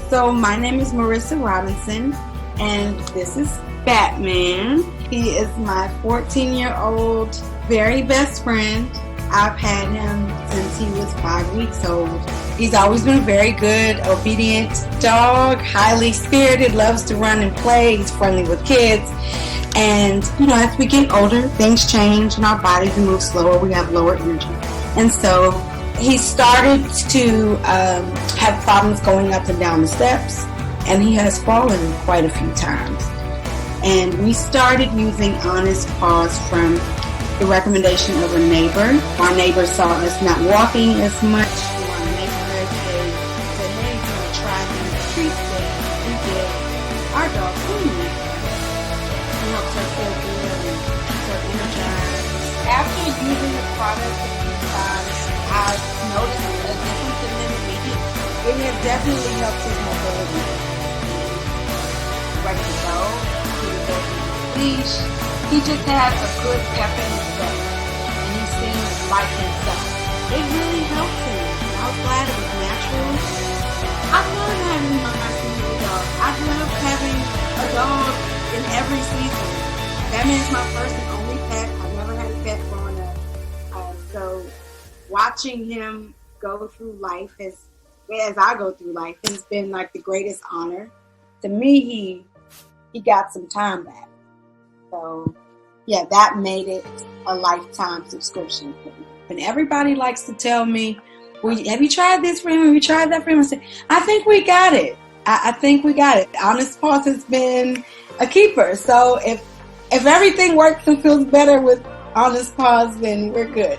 So my name is Marissa Robinson, and this is Batman. He is my 14-year-old very best friend. I've had him since he was 5 weeks old. He's always been a very good, obedient dog, highly spirited, loves to run and play. He's friendly with kids. And, as we get older, things change in our bodies. We move slower. We have lower energy. And so he started to have problems going up and down the steps, and he has fallen quite a few times. And we started using Honest Paws from the recommendation of a neighbor. Our neighbor saw us not walking as much in our neighborhood. They said, hey, you want to try these treats that we give our dog food. It helps her feel good and keeps her energized. After using the product a few times, I've noticed a difference in him immediately. It has definitely helped his mobility. Ready to go, he would go through the leash. He just has a good pep in his step, and he seems like himself. It really helps him. I was glad it was natural. I love having my family dog. I've loved having a dog in every season. Batman's my first and only pet. I've never had a pet growing up. So watching him go through life as I go through life has been like the greatest honor. To me, he got some time back. So yeah, that made it a lifetime subscription for me. And everybody likes to tell me, well, have you tried this for him? Have you tried that for him? I say, I think we got it. I think we got it. Honest Paws has been a keeper. So if everything works and feels better with Honest Paws, then we're good.